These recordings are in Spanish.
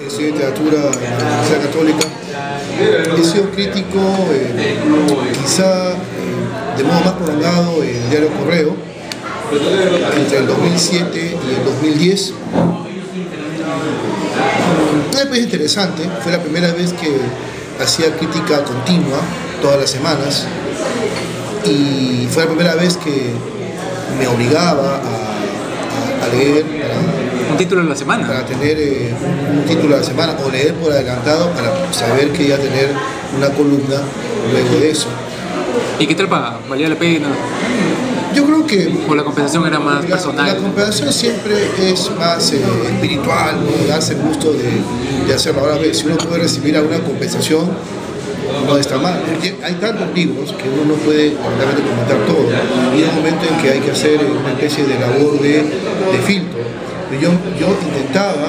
estudio literatura en la Universidad Católica. He sido crítico, quizá de modo más prolongado, en el diario Correo, entre el 2007 y el 2010. Una experiencia interesante, fue la primera vez que hacía crítica continua, todas las semanas, y fue la primera vez que me obligaba a leer un título de la semana. Para tener un título de la semana, o leer por adelantado para saber que iba a tener una columna luego de eso. ¿Y qué tal paga? ¿Valía la pena? Yo creo que... ¿O la compensación era más personal? La compensación siempre es más espiritual, ¿no? Darse el gusto de hacerlo. Ahora, si uno puede recibir alguna compensación, no está mal. Hay tantos libros que uno no puede realmente comentar todo. Y hay un momento en que hay que hacer una especie de labor de filtro. Yo intentaba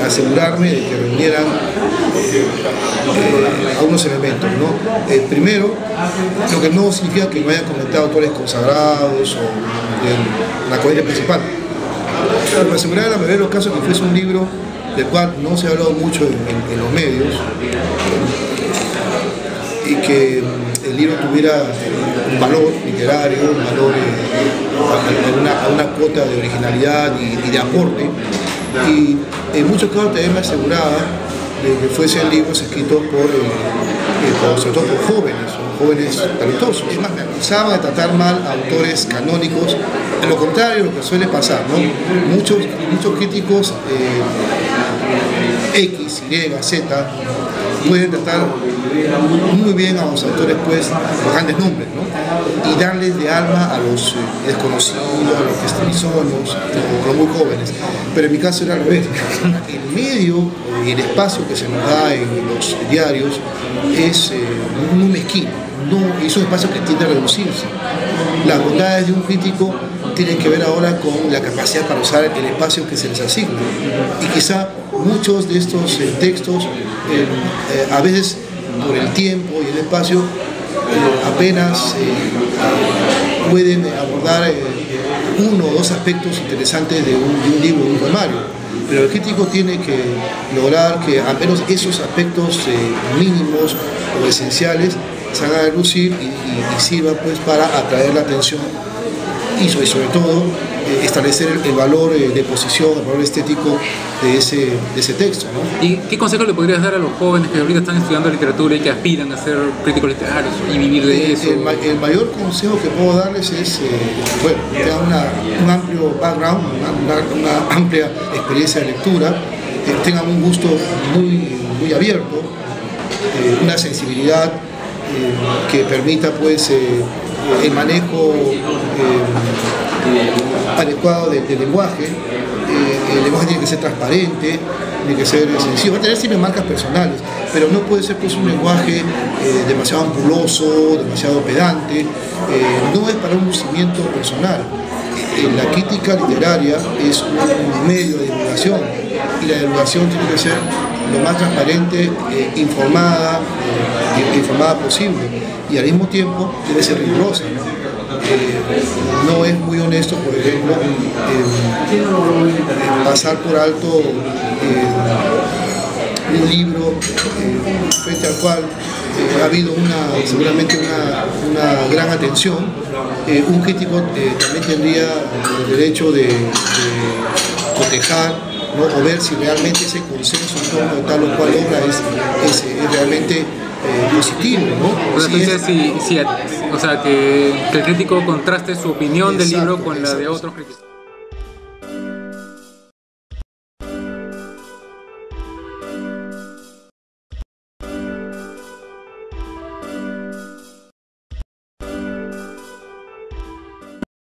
asegurarme de que reunieran algunos elementos, ¿no? Primero, lo que no significa que no hayan comentado autores consagrados o de la corriente principal. Pero para asegurar en la mayoría de los casos que fuese un libro del cual no se ha hablado mucho en los medios, y que el libro tuviera un valor literario, un valor a una cuota de originalidad y de aporte. Y en muchos casos también me aseguraba de que fuesen libros escritos sobre todo por jóvenes talentosos. Es más, me acusaba de tratar mal a autores canónicos, de lo contrario, lo que suele pasar, ¿no? Muchos críticos X, Y, Z pueden tratar muy bien a los autores, pues, los grandes nombres, ¿no? Y darles de alma a los desconocidos, a los festivizonos, a los muy jóvenes. Pero en mi caso era al revés. El medio y el espacio que se nos da en los diarios es muy mezquino, y son espacios que tienden a reducirse. Las bondades de un crítico tienen que ver ahora con la capacidad para usar el espacio que se les asigna. Y quizá muchos de estos textos, a veces por el tiempo y el espacio, apenas pueden abordar uno o dos aspectos interesantes de un libro, de un poemario. Pero el crítico tiene que lograr que al menos esos aspectos mínimos o esenciales se hagan lucir y sirva, pues, para atraer la atención y sobre todo establecer el valor de posición, el valor estético de ese texto, ¿no? ¿Y qué consejo le podrías dar a los jóvenes que ahorita están estudiando literatura y que aspiran a ser críticos literarios y vivir de eso? El mayor consejo que puedo darles es bueno, que tengan un amplio background, una amplia experiencia de lectura, tengan un gusto muy abierto, una sensibilidad que permita, pues, el manejo adecuado del lenguaje. El lenguaje tiene que ser transparente, tiene que ser sencillo, va a tener siempre marcas personales, pero no puede ser, pues, un lenguaje demasiado ampuloso, demasiado pedante. No es para un lucimiento personal. La crítica literaria es un medio de divulgación, y la divulgación tiene que ser lo más transparente, informada posible, y al mismo tiempo debe ser rigurosa, ¿no? No es muy honesto, por ejemplo, pasar por alto un libro frente al cual ha habido seguramente una gran atención. Un crítico también tendría el derecho de cotejar, ¿no? O ver si realmente ese consenso en torno de tal o cual obra es realmente positivo, ¿no? O sea, que el crítico contraste su opinión del libro con la de otros críticos.